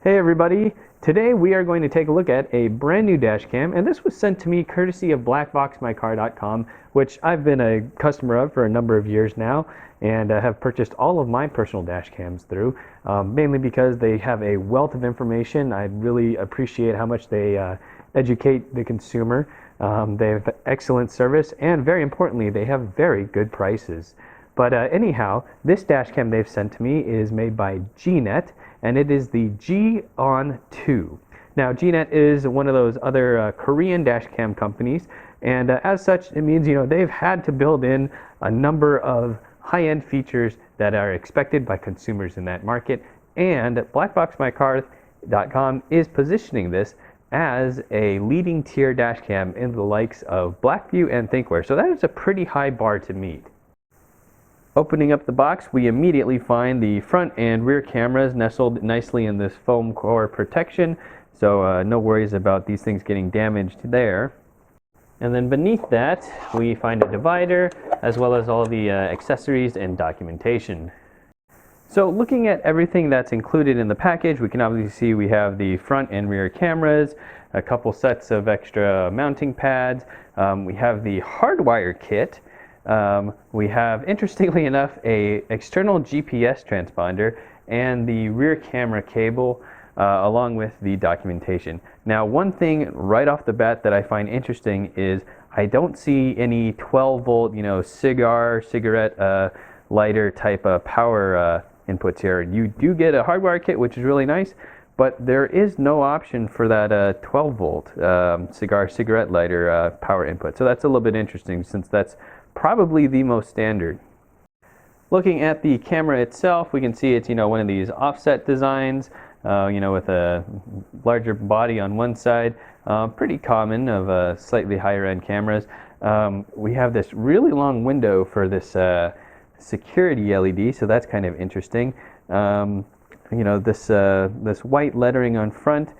Hey everybody, today we are going to take a look at a brand new dash cam, and this was sent to me courtesy of BlackBoxMyCar.com, which I've been a customer of for a number of years now, and have purchased all of my personal dash cams through, mainly because they have a wealth of information. I really appreciate how much they educate the consumer. They have excellent service, and very importantly, they have very good prices. But anyhow, this dash cam they've sent to me is made by GNET, and it is the G-ON2. Now, GNET is one of those other Korean dash cam companies, and as such, it means they've had to build in a number of high-end features that are expected by consumers in that market. And BlackBoxMyCar.com is positioning this as a leading tier dash cam in the likes of Blackview and Thinkware. So that is a pretty high bar to meet. Opening up the box, we immediately find the front and rear cameras nestled nicely in this foam core protection, so no worries about these things getting damaged there. And then beneath that, we find a divider, as well as all the accessories and documentation. So looking at everything that's included in the package, we can obviously see we have the front and rear cameras, a couple sets of extra mounting pads, we have the hardwire kit. We have, interestingly enough, a external GPS transponder and the rear camera cable, along with the documentation. Now, one thing right off the bat that I find interesting is I don't see any 12-volt, cigarette lighter type of power inputs here. You do get a hardwire kit, which is really nice, but there is no option for that 12-volt cigarette lighter power input. So that's a little bit interesting, since that's probably the most standard. Looking at the camera itself, we can see it's one of these offset designs, with a larger body on one side, pretty common of slightly higher end cameras. We have this really long window for this security LED, so that's kind of interesting. This white lettering on front.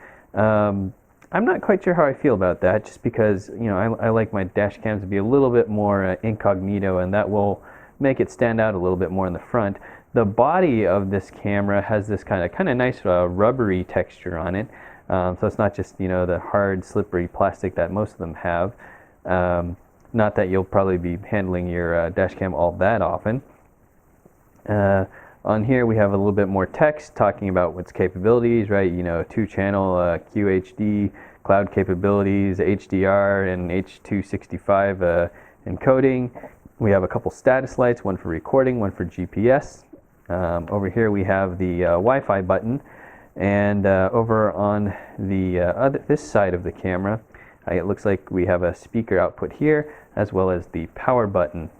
I'm not quite sure how I feel about that, just because I like my dash cams to be a little bit more incognito, and that will make it stand out a little bit more in the front. The body of this camera has this kind of nice rubbery texture on it, so it's not just the hard slippery plastic that most of them have. Not that you'll probably be handling your dash cam all that often. On here we have a little bit more text talking about its capabilities, right? 2-channel QHD, cloud capabilities, HDR, and H.265 encoding. We have a couple status lights, one for recording, one for GPS. Over here we have the Wi-Fi button, and over on the this side of the camera, it looks like we have a speaker output here, as well as the power button.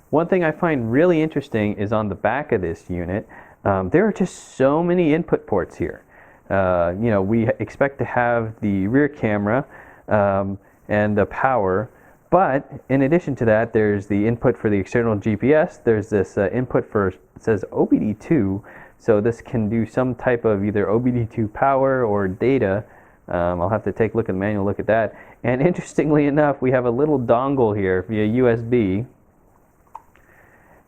One thing I find really interesting is on the back of this unit, there are just so many input ports here. We expect to have the rear camera and the power, but in addition to that, there's the input for the external GPS. There's this input for, it says OBD2, so this can do some type of either OBD2 power or data. I'll have to take a look at the manual, look at that. And interestingly enough, we have a little dongle here via USB.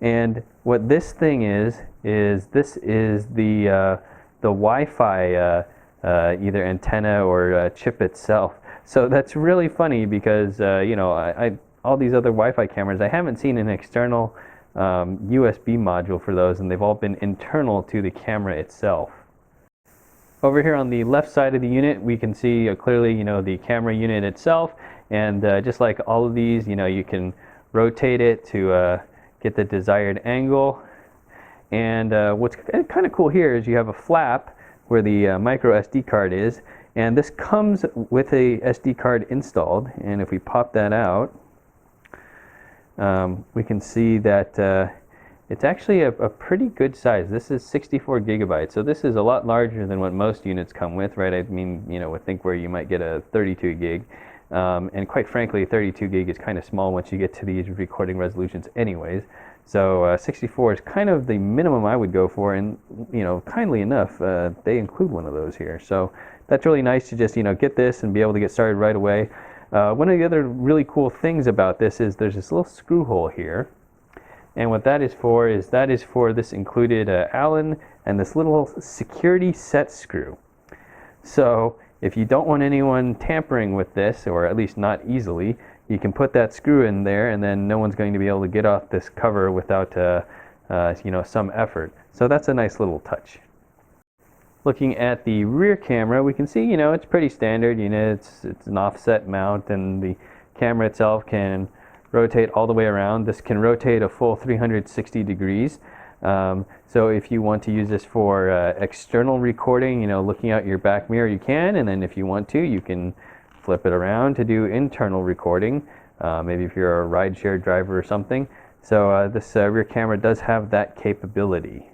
And what this thing is this is the Wi-Fi either antenna or chip itself. So that's really funny, because all these other Wi-Fi cameras, I haven't seen an external USB module for those, and they've all been internal to the camera itself. Over here on the left side of the unit, we can see clearly the camera unit itself, and just like all of these, you can rotate it to get the desired angle. And what's kind of cool here is you have a flap where the micro SD card is, and this comes with a SD card installed. And if we pop that out, we can see that it's actually a pretty good size. This is 64 gigabytes, so this is a lot larger than what most units come with, right? I mean, with Thinkware you might get a 32 gig. And quite frankly, 32 gig is kind of small once you get to these recording resolutions anyways. So 64 is kind of the minimum I would go for, and kindly enough, they include one of those here. So that's really nice to just get this and be able to get started right away. One of the other really cool things about this is there's this little screw hole here, And what that is for this included Allen and this little security set screw. So if you don't want anyone tampering with this, or at least not easily, you can put that screw in there, and then no one's going to be able to get off this cover without some effort. So that's a nice little touch. Looking at the rear camera, we can see, it's pretty standard. It's an offset mount, and the camera itself can rotate all the way around. This can rotate a full 360 degrees. So if you want to use this for external recording, looking out your back mirror, you can. And then if you want to, you can flip it around to do internal recording. Maybe if you're a rideshare driver or something. So this rear camera does have that capability.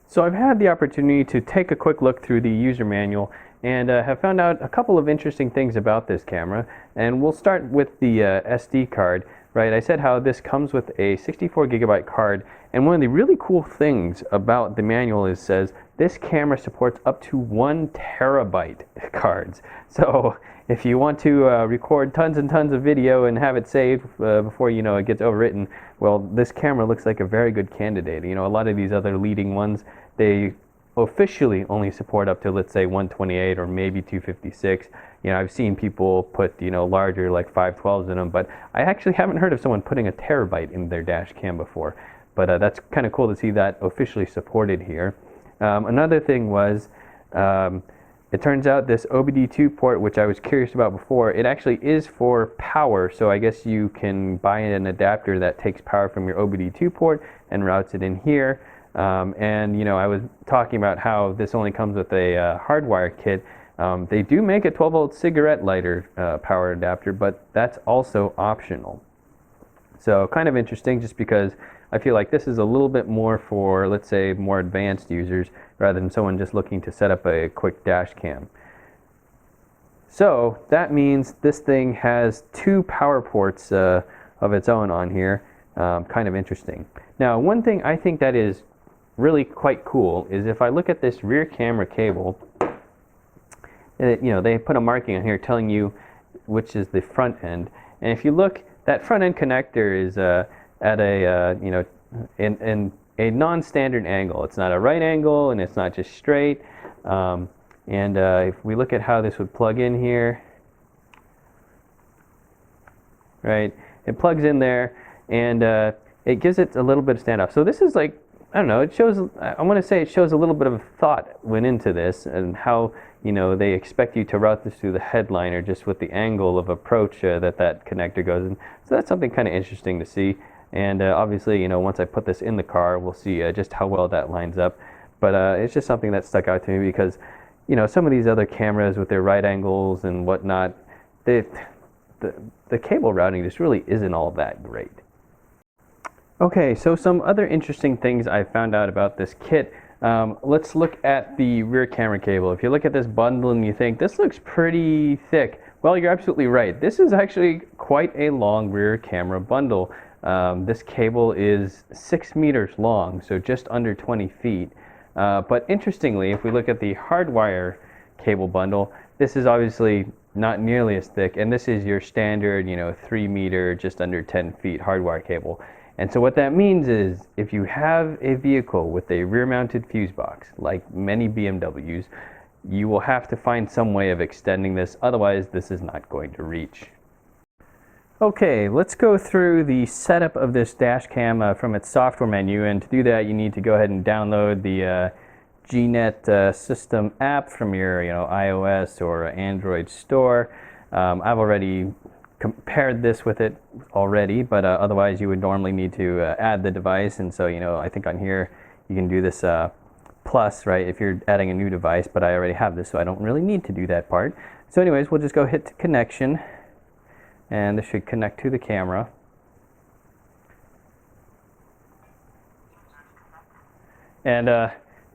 So I've had the opportunity to take a quick look through the user manual and have found out a couple of interesting things about this camera. And we'll start with the SD card. Right, I said how this comes with a 64 gigabyte card, and one of the really cool things about the manual is says this camera supports up to 1 terabyte cards. So if you want to record tons and tons of video and have it saved before it gets overwritten, well, this camera looks like a very good candidate. A lot of these other leading ones, they officially only support up to, let's say, 128 or maybe 256. I've seen people put larger, like 512s in them, but I actually haven't heard of someone putting a terabyte in their dash cam before. But that's kind of cool to see that officially supported here. Another thing was, it turns out this OBD2 port, which I was curious about before, it actually is for power. So I guess you can buy an adapter that takes power from your OBD2 port and routes it in here. And I was talking about how this only comes with a hardwire kit. They do make a 12-volt cigarette lighter power adapter, but that's also optional. So kind of interesting, just because I feel like this is a little bit more for, let's say, more advanced users rather than someone just looking to set up a quick dash cam. So that means this thing has 2 power ports of its own on here. Kind of interesting. Now, one thing I think that is really quite cool is if I look at this rear camera cable, they put a marking on here telling you which is the front end. And if you look, that front end connector is at a in a non-standard angle. It's not a right angle, and it's not just straight. If we look at how this would plug in here, right, it plugs in there, and it gives it a little bit of standoff. So this is like, I don't know, it shows, I want to say it shows a little bit of thought went into this, and how they expect you to route this through the headliner just with the angle of approach that connector goes in. So that's something kind of interesting to see. And obviously, once I put this in the car, we'll see just how well that lines up. But it's just something that stuck out to me because, some of these other cameras with their right angles and whatnot, the cable routing just really isn't all that great. Okay, so some other interesting things I found out about this kit. Let's look at the rear camera cable. If you look at this bundle and you think, this looks pretty thick, well, you're absolutely right. This is actually quite a long rear camera bundle. This cable is 6 meters long, so just under 20 feet. But interestingly, if we look at the hardwire cable bundle, this is obviously not nearly as thick, and this is your standard, 3 meter, just under 10 feet hardwire cable. And so what that means is, if you have a vehicle with a rear-mounted fuse box, like many BMWs, you will have to find some way of extending this, otherwise this is not going to reach. Okay, let's go through the setup of this dash cam from its software menu, and to do that you need to go ahead and download the GNET system app from your iOS or Android store. I've already compared this with it already, but otherwise you would normally need to add the device, and so I think on here you can do this plus, right, if you're adding a new device, but I already have this, so I don't really need to do that part. So anyways, we'll just go hit connection, and this should connect to the camera. And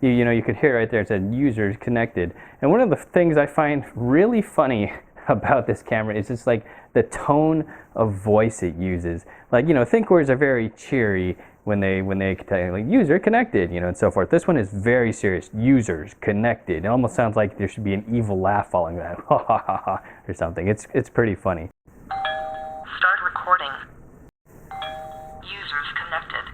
you could hear right there, it said users connected. And one of the things I find really funny about this camera is just like the tone of voice it uses. Like, Thinkwares are very cheery when they tell you, like, user connected, and so forth. This one is very serious. Users connected. It almost sounds like there should be an evil laugh following that, ha ha ha ha, or something. It's pretty funny. Start recording. Users connected.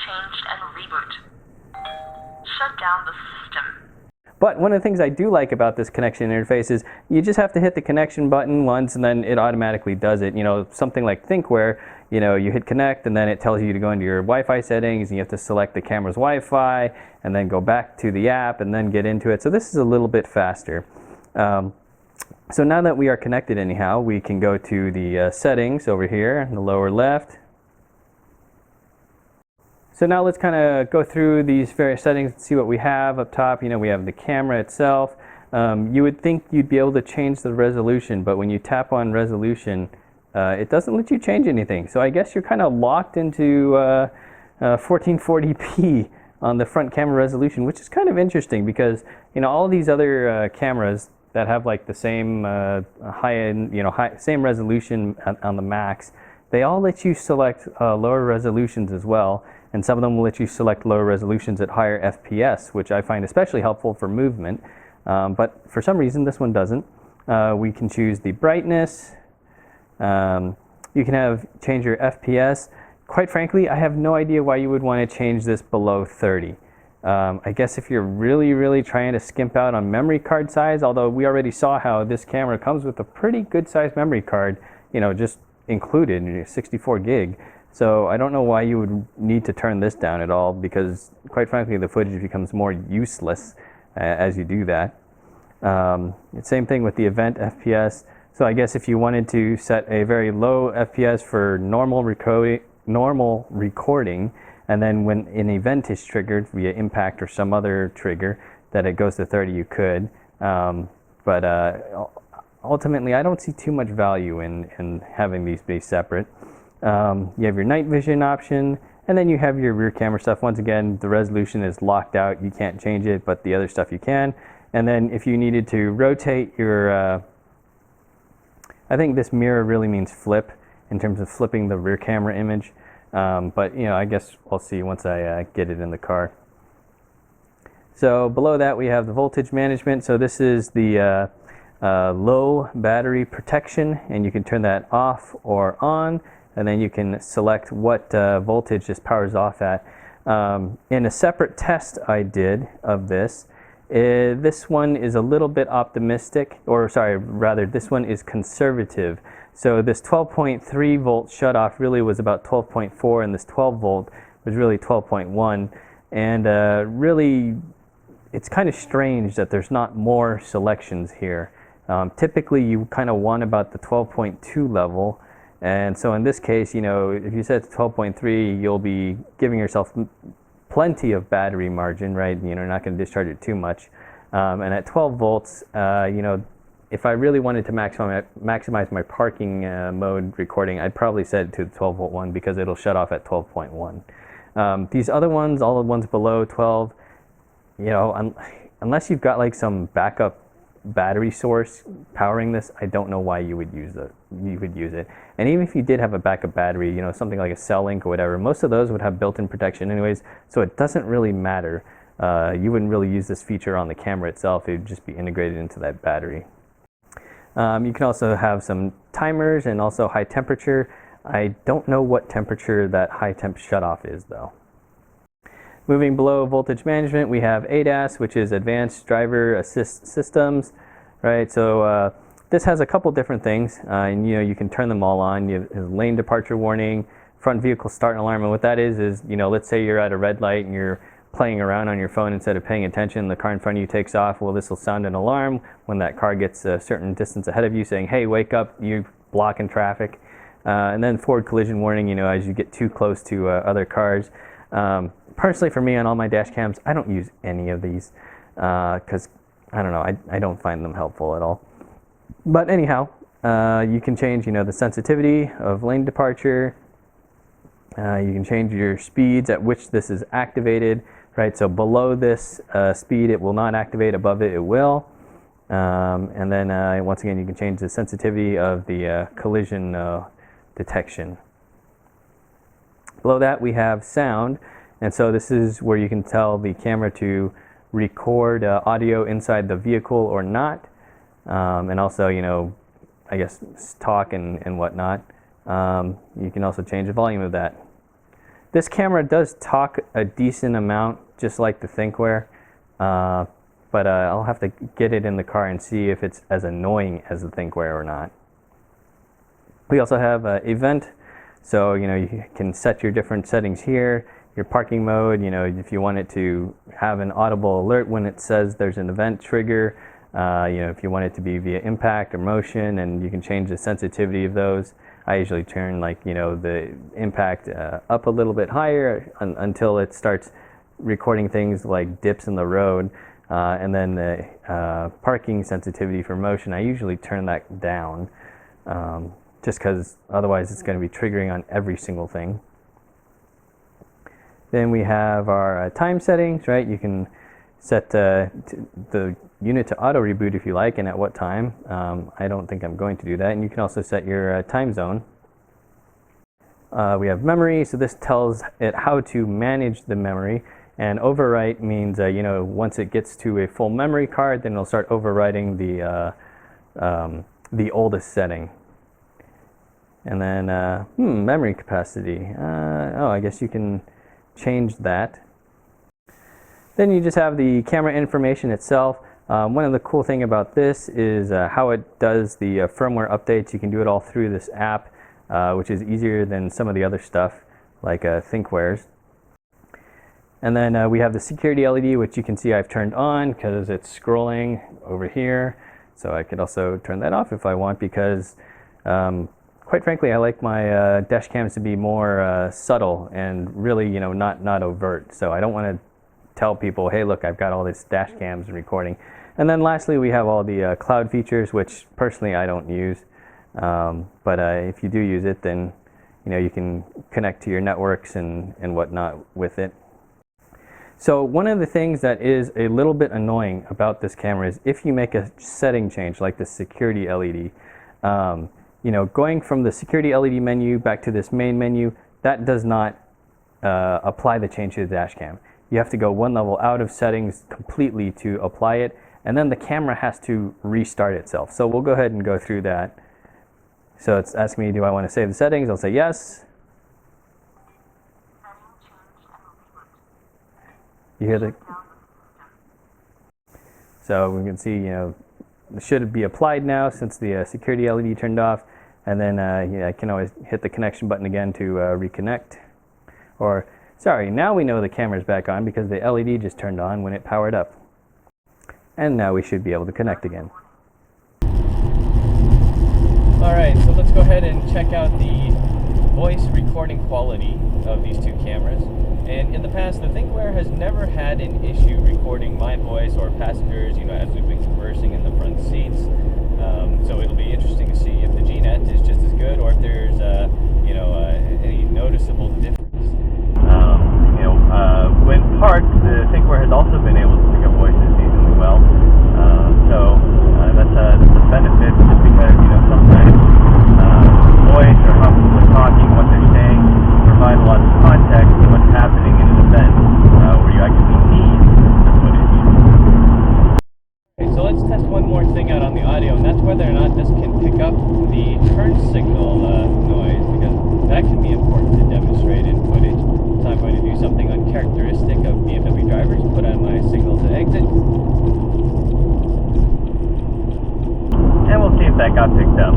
changed and reboot. Shut down the system. But one of the things I do like about this connection interface is you just have to hit the connection button once and then it automatically does it. You know, something like Thinkware, you know, you hit connect and then it tells you to go into your Wi-Fi settings and you have to select the camera's Wi-Fi and then go back to the app and then get into it. So this is a little bit faster. So now that we are connected anyhow, we can go to the settings over here in the lower left. So now let's kind of go through these various settings and see what we have up top. You know, we have the camera itself. You would think you'd be able to change the resolution, but when you tap on resolution, it doesn't let you change anything. So I guess you're kind of locked into 1440p on the front camera resolution, which is kind of interesting because, you know, all these other cameras that have like the same high-end, you know, same resolution on the max, they all let you select lower resolutions as well. And some of them will let you select lower resolutions at higher FPS, which I find especially helpful for movement. But for some reason, this one doesn't. We can choose the brightness. You can change your FPS. Quite frankly, I have no idea why you would want to change this below 30. I guess if you're really trying to skimp out on memory card size, although we already saw how this camera comes with a pretty good sized memory card, you know, just included, 64 gig. So I don't know why you would need to turn this down at all, because quite frankly the footage becomes more useless as you do that. Same thing with the event FPS. So I guess if you wanted to set a very low FPS for normal recording, and then when an event is triggered via impact or some other trigger that it goes to 30, you could. But ultimately I don't see too much value in having these be separate. You have your night vision option, and then you have your rear camera stuff. Once again, the resolution is locked out. You can't change it, but the other stuff you can. And then if you needed to rotate your, I think this mirror really means flip in terms of flipping the rear camera image. But, you know, I guess we'll see once I get it in the car. So below that we have the voltage management. So this is the low battery protection, and you can turn that off or on. And then you can select what voltage this powers off at. In a separate test I did of this, this one is a little bit optimistic, or sorry, rather this one is conservative. So this 12.3 volt shutoff really was about 12.4, and this 12 volt was really 12.1. And really, it's kind of strange that there's not more selections here. Typically, you kind of want about the 12.2 level. And so in this case, you know, if you set to 12.3, you'll be giving yourself plenty of battery margin, right? You know, not going to discharge it too much. And at 12 volts, you know, if I really wanted to maximize my parking mode recording, I'd probably set it to the 12 volt one because it'll shut off at 12.1. These other ones, all the ones below 12, you know, unless you've got like some backup battery source powering this, I don't know why you would use it. And even if you did have a backup battery, you know, something like a cell link or whatever, most of those would have built-in protection anyways, so it doesn't really matter. You wouldn't really use this feature on the camera itself. It would just be integrated into that battery. You can also have some timers and also high temperature. I don't know what temperature that high temp shutoff is though. Moving below voltage management, we have ADAS, which is Advanced Driver Assist Systems, right? So this has a couple different things, and you know, you can turn them all on. You have lane departure warning, front vehicle start alarm, and what that is, you know, let's say you're at a red light and you're playing around on your phone instead of paying attention, the car in front of you takes off. Well, this will sound an alarm when that car gets a certain distance ahead of you, saying, hey, wake up, you're blocking traffic. And then forward collision warning, you know, as you get too close to other cars. Personally, for me, on all my dash cams, I don't use any of these because, I don't know, I don't find them helpful at all. But anyhow, you can change, you know, the sensitivity of lane departure. You can change your speeds at which this is activated, right? So below this speed, it will not activate. Above it, it will. And then once again, you can change the sensitivity of the collision detection. Below that, we have sound. And so this is where you can tell the camera to record audio inside the vehicle or not. And also, you know, I guess talk and whatnot. You can also change the volume of that. This camera does talk a decent amount, just like the Thinkware, but I'll have to get it in the car and see if it's as annoying as the Thinkware or not. We also have event, so you can set your different settings here. Your parking mode, if you want it to have an audible alert when it says there's an event trigger, if you want it to be via impact or motion, and you can change the sensitivity of those. I usually turn the impact up a little bit higher until it starts recording things like dips in the road, and then the parking sensitivity for motion, I usually turn that down, just because otherwise it's going to be triggering on every single thing. Then we have our time settings, right? You can set the unit to auto reboot if you like, and at what time. I don't think I'm going to do that. And you can also set your time zone. We have memory, so this tells it how to manage the memory. And overwrite means, once it gets to a full memory card, then it'll start overwriting the oldest setting. And then memory capacity. I guess you can change that. Then you just have the camera information itself. One of the cool thing about this is how it does the firmware updates. You can do it all through this app, which is easier than some of the other stuff like Thinkware's. And then we have the security LED, which you can see I've turned on because it's scrolling over here. So I could also turn that off if I want, because quite frankly, I like my dash cams to be more subtle and really, not overt. So I don't want to tell people, hey, look, I've got all this dash cams and recording. And then lastly, we have all the cloud features, which personally I don't use. But if you do use it, then you can connect to your networks and whatnot with it. So one of the things that is a little bit annoying about this camera is if you make a setting change, like the security LED, going from the security LED menu back to this main menu, that does not apply the change to the dash cam. You have to go one level out of settings completely to apply it, and then the camera has to restart itself. So we'll go ahead and go through that. So it's asking me, do I want to save the settings? I'll say yes. You hear the... So we can see, it should be applied now since the security LED turned off. And then I can always hit the connection button again to reconnect. Or, sorry, now we know the camera's back on because the LED just turned on when it powered up. And now we should be able to connect again. Alright, so let's go ahead and check out the voice recording quality of these two cameras. And in the past, the Thinkware has never had an issue recording my voice or passengers, as we've been conversing in the front seats. So it'll be interesting to see if the GNET is just as good or if there's, any noticeable difference. When parked, the Thinkware has also been able to pick up voices decently well. That's a benefit, just because, sometimes voice or how people are talking, what they're saying, provide a lot of context to what's happening in an event where you actually need the footage. Okay, so let's test one more thing out on the audio, and that's whether or not this can pick up the turn signal noise, because that can be important to demonstrate in footage. So I'm going to do something uncharacteristic of BMW drivers, put on my signal to exit. And we'll see if that got picked up.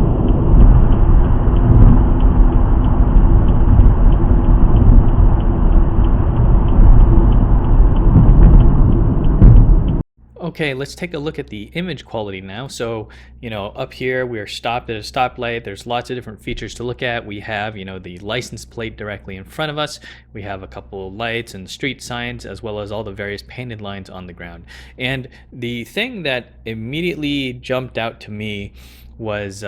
Okay, let's take a look at the image quality now. So, up here we're stopped at a stoplight. There's lots of different features to look at. We have, the license plate directly in front of us. We have a couple of lights and street signs, as well as all the various painted lines on the ground. And the thing that immediately jumped out to me was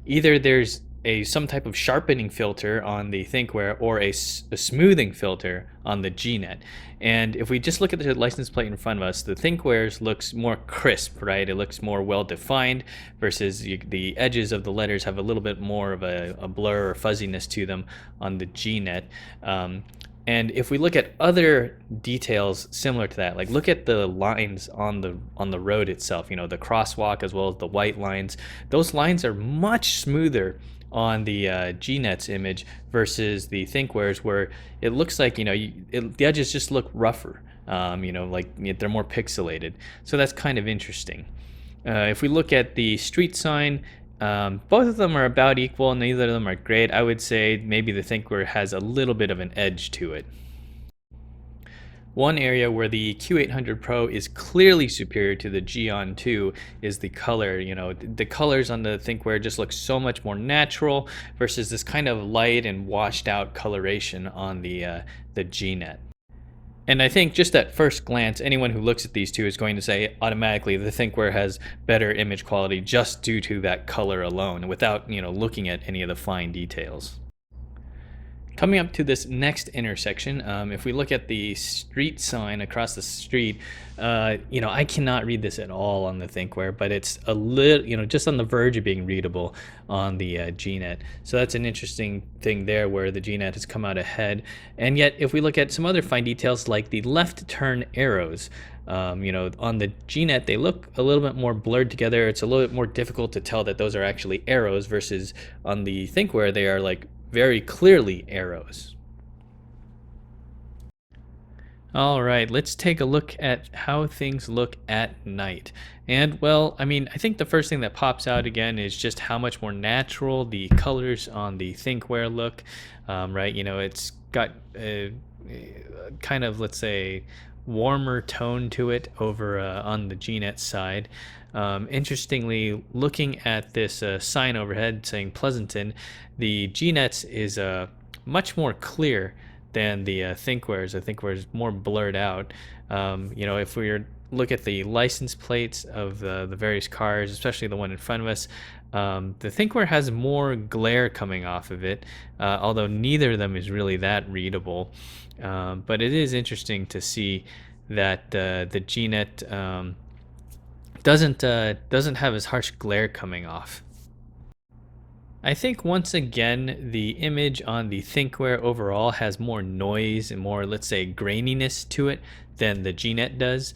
either there's some type of sharpening filter on the Thinkware or a smoothing filter on the GNET. And if we just look at the license plate in front of us, the Thinkware's looks more crisp, right? It looks more well defined versus the edges of the letters have a little bit more of a blur or fuzziness to them on the GNET. And if we look at other details similar to that, like look at the lines on the road itself, the crosswalk as well as the white lines, those lines are much smoother on the GNET's image versus the Thinkware's, where it looks like, the edges just look rougher, like they're more pixelated. So that's kind of interesting. If we look at the street sign, both of them are about equal. Neither of them are great. I would say maybe the Thinkware has a little bit of an edge to it. One area where the Q800Pro is clearly superior to the G-ON2 is the color. The colors on the Thinkware just look so much more natural versus this kind of light and washed out coloration on the GNET. And I think just at first glance, anyone who looks at these two is going to say automatically the Thinkware has better image quality just due to that color alone, without looking at any of the fine details. Coming up to this next intersection, if we look at the street sign across the street, I cannot read this at all on the Thinkware, but it's a little, just on the verge of being readable on the GNET. So that's an interesting thing there, where the GNET has come out ahead. And yet, if we look at some other fine details like the left turn arrows, on the GNET, they look a little bit more blurred together. It's a little bit more difficult to tell that those are actually arrows, versus on the Thinkware, they are like very clearly arrows. All right, let's take a look at how things look at night. And well, I think the first thing that pops out again is just how much more natural the colors on the Thinkware look, right? It's got a kind of, let's say, warmer tone to it over on the GNET side. Interestingly, looking at this sign overhead saying Pleasanton, the GNET's is much more clear than the Thinkware's. The Thinkware more blurred out. If we look at the license plates of the various cars, especially the one in front of us, the Thinkware has more glare coming off of it, although neither of them is really that readable. But it is interesting to see that the GNET doesn't have as harsh glare coming off. I think once again the image on the Thinkware overall has more noise and more, let's say, graininess to it than the GNET does.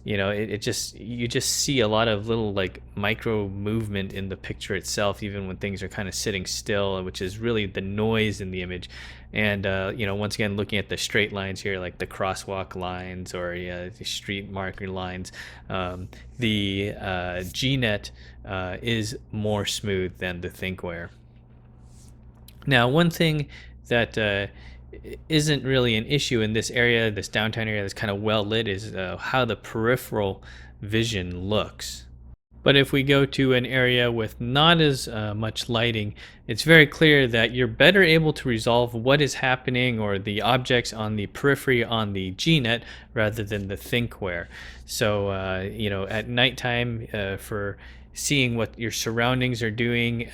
You just see a lot of little like micro movement in the picture itself, even when things are kind of sitting still, which is really the noise in the image. And once again, looking at the straight lines here, like the crosswalk lines or the street marker lines, the GNET is more smooth than the Thinkware. Now, one thing that isn't really an issue in this area, this downtown area that's kind of well lit, is how the peripheral vision looks. But if we go to an area with not as much lighting, it's very clear that you're better able to resolve what is happening or the objects on the periphery on the GNET rather than the Thinkware. So at nighttime, for seeing what your surroundings are doing,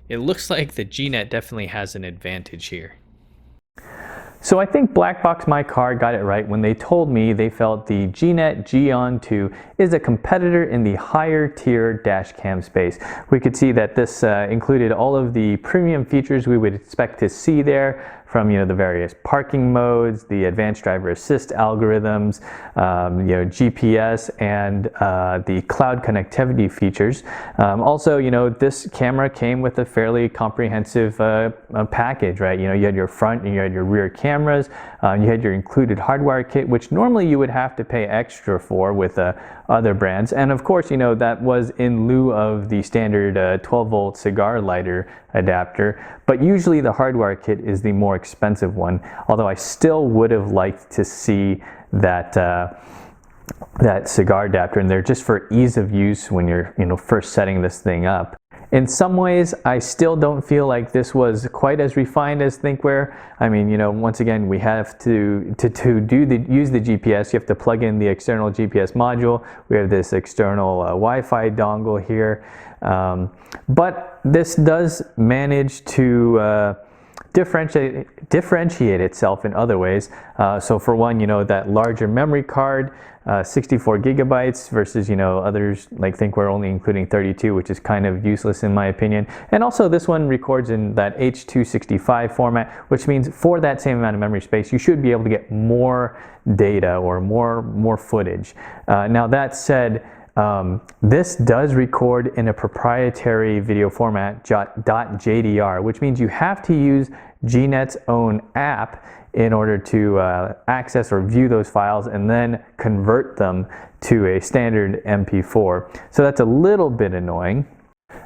it looks like the GNET definitely has an advantage here. So I think BlackBoxMyCar got it right when they told me they felt the GNET G-ON2 is a competitor in the higher tier dashcam space. We could see that this included all of the premium features we would expect to see there, from the various parking modes, the advanced driver assist algorithms, GPS, and the cloud connectivity features. Also, this camera came with a fairly comprehensive package, right? You had your front and you had your rear cameras. You had your included hardwire kit, which normally you would have to pay extra for with other brands. And of course, that was in lieu of the standard 12-volt cigar lighter adapter. But usually the hardwire kit is the more expensive one, although I still would have liked to see that that cigar adapter in there just for ease of use when you're first setting this thing up. In some ways, I still don't feel like this was quite as refined as Thinkware. I mean, once again, we have to use the GPS. You have to plug in the external GPS module. We have this external Wi-Fi dongle here, but this does manage to differentiate itself in other ways. So for one, that larger memory card, 64 gigabytes versus, others like Thinkware only including 32, which is kind of useless in my opinion. And also this one records in that H.265 format, which means for that same amount of memory space, you should be able to get more data or more footage. Now that said, This does record in a proprietary video format, .jdr, which means you have to use GNET's own app in order to access or view those files and then convert them to a standard MP4. So that's a little bit annoying.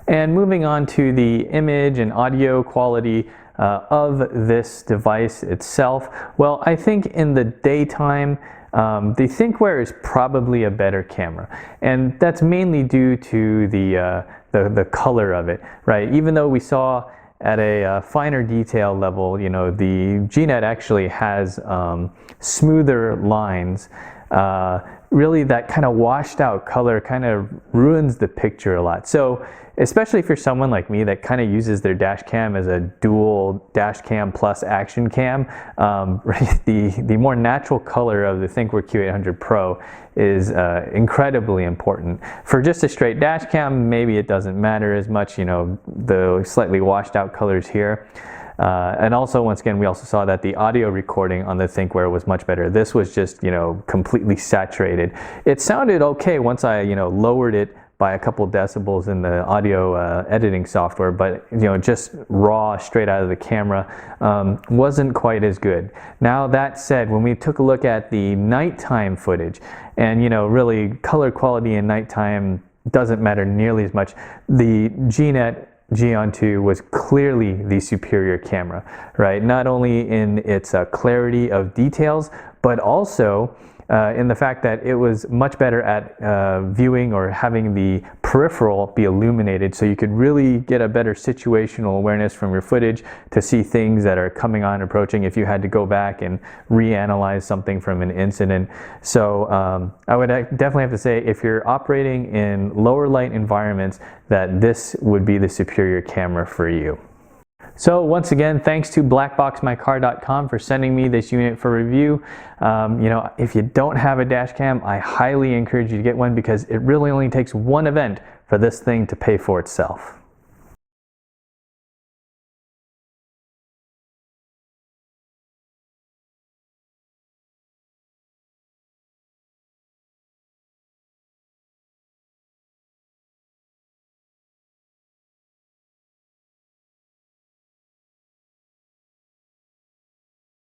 And moving on to the image and audio quality of this device itself, well, I think in the daytime, the Thinkware is probably a better camera, and that's mainly due to the color of it, right? Even though we saw at a finer detail level, you know, the GNET actually has smoother lines. Really, that kind of washed out color kind of ruins the picture a lot. So especially if you're someone like me that kind of uses their dash cam as a dual dash cam plus action cam, the more natural color of the Thinkware Q800Pro is incredibly important. For just a straight dash cam, maybe it doesn't matter as much, you know, the slightly washed out colors here. And also, once again, we also saw that the audio recording on the Thinkware was much better. This was just, you know, completely saturated. It sounded okay once I, you know, lowered it by a couple decibels in the audio editing software, but, you know, just raw straight out of the camera wasn't quite as good. Now, that said, when we took a look at the nighttime footage, and, you know, really color quality in nighttime doesn't matter nearly as much, the GNET G-ON2 was clearly the superior camera, right? Not only in its clarity of details, but also in the fact that it was much better at viewing or having the peripheral be illuminated, so you could really get a better situational awareness from your footage to see things that are coming on, approaching, if you had to go back and reanalyze something from an incident. So I would definitely have to say, if you're operating in lower light environments, that this would be the superior camera for you. So once again, thanks to BlackBoxMyCar.com for sending me this unit for review. You know, if you don't have a dash cam, I highly encourage you to get one, because it really only takes one event for this thing to pay for itself.